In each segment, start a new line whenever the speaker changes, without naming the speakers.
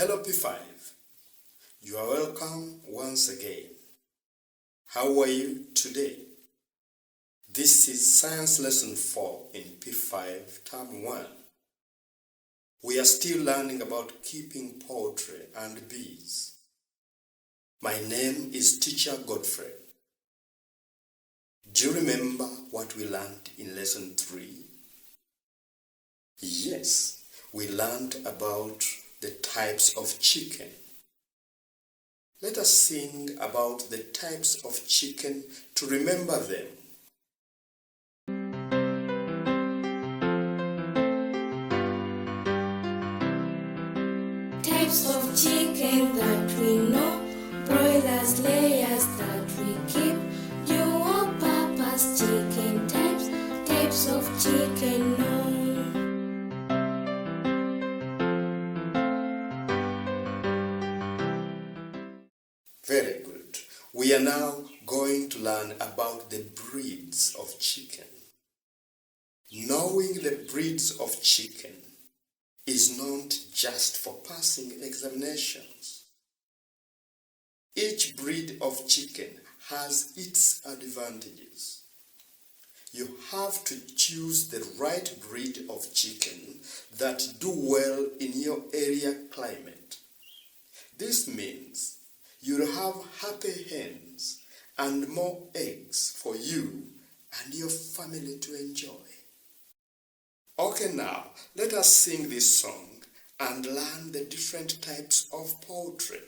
Hello P5, you are welcome once again. How are you today? This is Science Lesson 4 in P5 Term 1. We are still learning about keeping poultry and bees. My name is Teacher Godfrey. Do you remember what we learned in Lesson 3? Yes, we learned about the types of chicken. Let us sing about the types of chicken to remember them.
Types of chicken that we know, broilers, layers that we keep, dual-purpose chicken types of chicken known.
Very good. We are now going to learn about the breeds of chicken. Knowing the breeds of chicken is not just for passing examinations. Each breed of chicken has its advantages. You have to choose the right breed of chicken that do well in your area climate. This means you'll have happy hens and more eggs for you and your family to enjoy. Okay, now let us sing this song and learn the different types of poultry.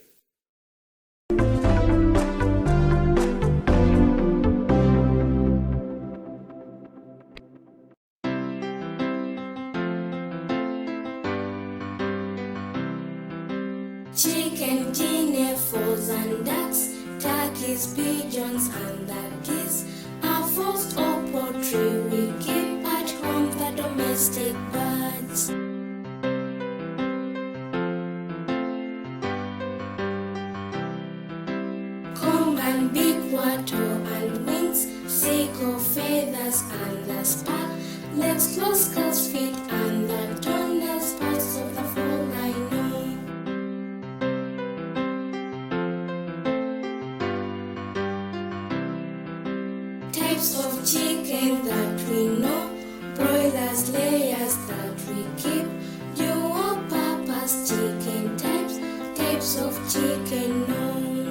Chicken, guineas, and ducks, turkeys, pigeons, and geese are first of poultry we keep at home, the domestic birds. Comb and beak, wattle and wings, sickle, feathers, and the spot, legs, claws, scales, feet, and the toenails, parts of the fall I know. Types of chicken that we know, broilers, layers that we keep, dual-purpose chicken types of chicken known.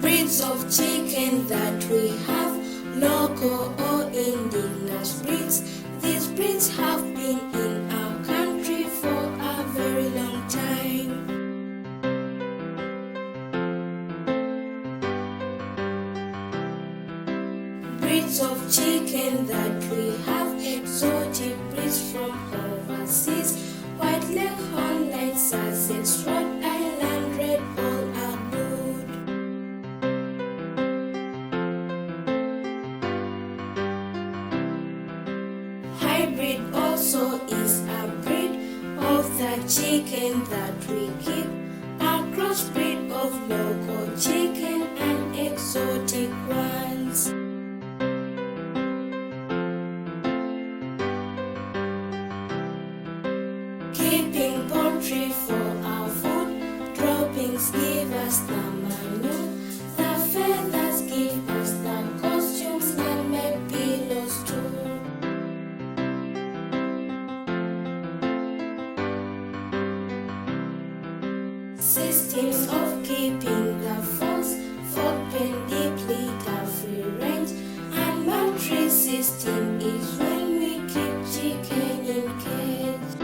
Breeds of chicken that we have, local or indigenous breeds. These breeds have been in our country for a very long time. Breeds of chicken that we have, exotic breeds from overseas, white leghorn, light Sussex, Rhode Island, red all are good. Hybrid also is a breed of the chicken that we keep, a crossbreed of local chicken and exotic ones. Keeping poultry for our food, droppings give us the manure, the feathers give us the costumes and make pillows too. Systems of keeping the falls, perpendicular free range, and boundary system is when we keep chicken in cage.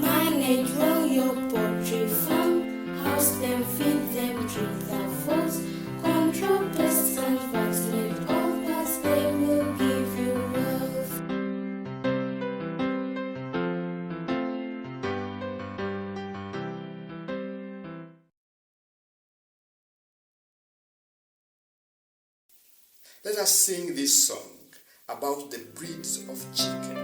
Manage well your poultry farm, house them, feed them, treat the falls, control pests and vaccinate all birds, they will give you wealth.
Let us sing this song about the breeds of chicken.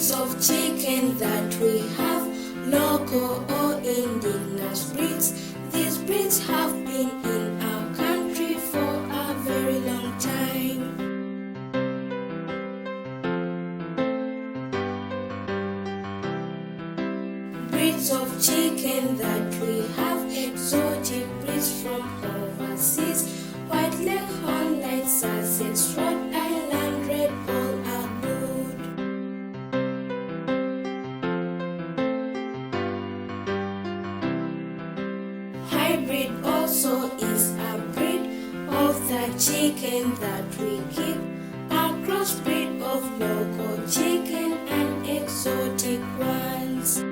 Breeds of chicken that we have, local or indigenous breeds. These breeds have been in our country for a very long time. Breeds of chicken that we have, exotic breeds from overseas. White Leghorn, Light Sussex, Rhode Island Red, all are good. Hybrid also is a breed of the chicken that we keep, a crossbreed of local chicken and exotic ones.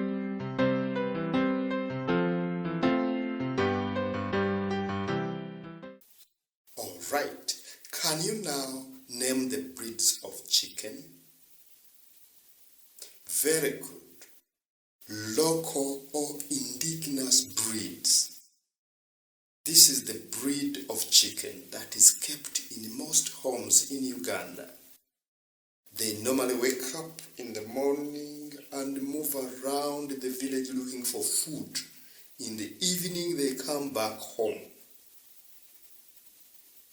Alright, can you now name the breeds of chicken? Very good. Local or indigenous breeds. This is the breed of chicken that is kept in most homes in Uganda. They normally wake up in the morning and move around the village looking for food. In the evening they come back home.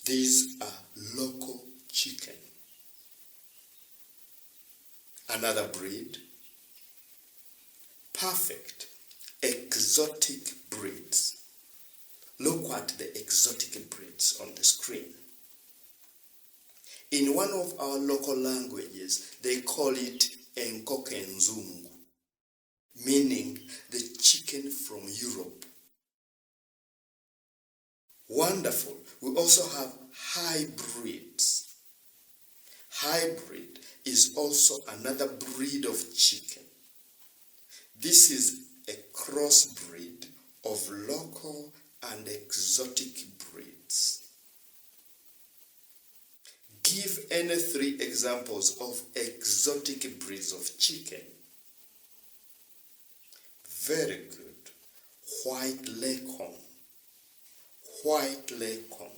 These are local chicken. Another breed, perfect exotic breeds. Look at the exotic breeds on the screen. In one of our local languages, they call it enkokenzungu, meaning the chicken from Europe. Wonderful. We also have hybrids. Hybrid is also another breed of chicken. This is a crossbreed of local and exotic breeds. Give any 3 examples of exotic breeds of chicken. Very good. White Leghorn. White Leghorn.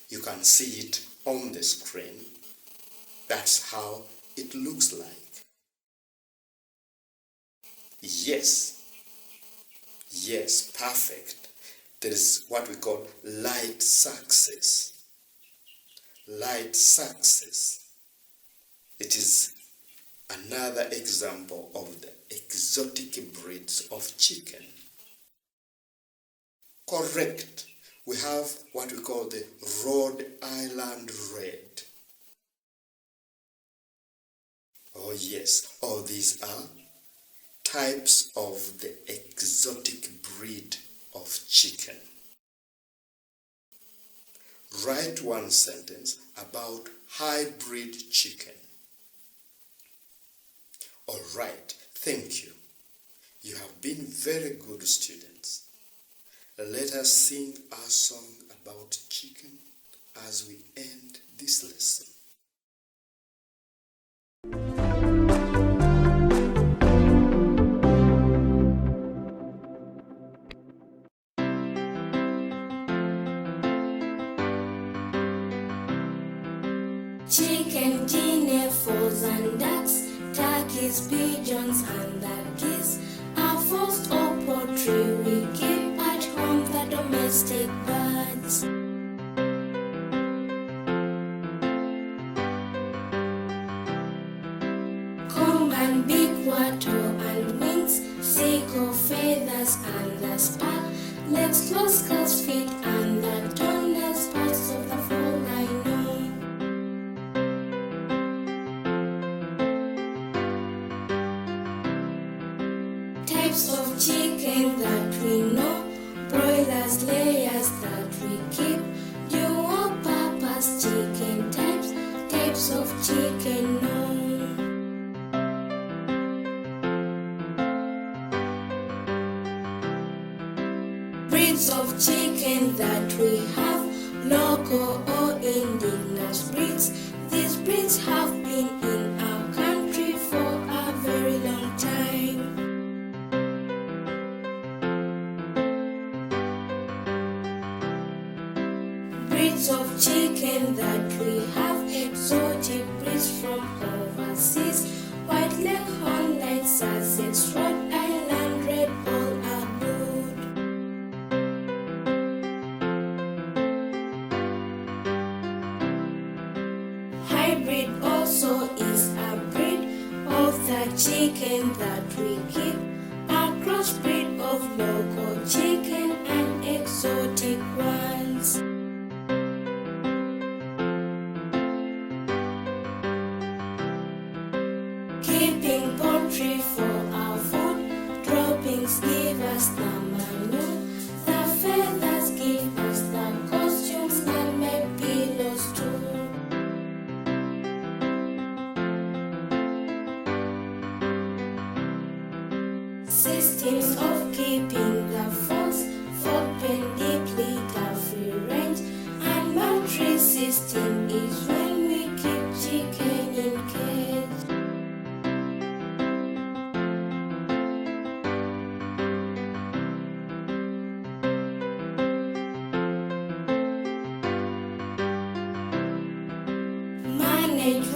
You can see it on the screen. That's how it looks like. Yes, perfect. There is what we call light Sussex. Light Sussex. It is another example of the exotic breeds of chicken. Correct. We have what we call the Rhode Island Red. Oh yes, all these are types of the exotic breed of chicken. Write one sentence about hybrid chicken. All right, thank you. You have been very good students. Let us sing our song about chicken as we end this lesson.
Chicken, guineas, and ducks, turkeys, pigeons, and the geese are forced or poultry we keep at home, the domestic birds. Comb and beak, wattle and wings, sickle, feathers, and the spot, legs, claws, scales, feet, and the toenails, parts of the fall I know. Types of chicken that we know, broilers, layers that we keep, dual purpose chicken types, types of chicken known. Breeds of chicken that we have, local or indigenous breeds. These breeds have been in our country for a very long time. Breeds of chicken that we have, exotic breeds from overseas. White Leghorn, chicken that we keep, a crossbreed of local chicken and exotic ones. Keeping poultry for our food, droppings give us the manure, the feathers give us the costumes and make pillows too. Systems of keeping the fox, perpendicular free range, and boundary system is when we keep chicken in cage. Manage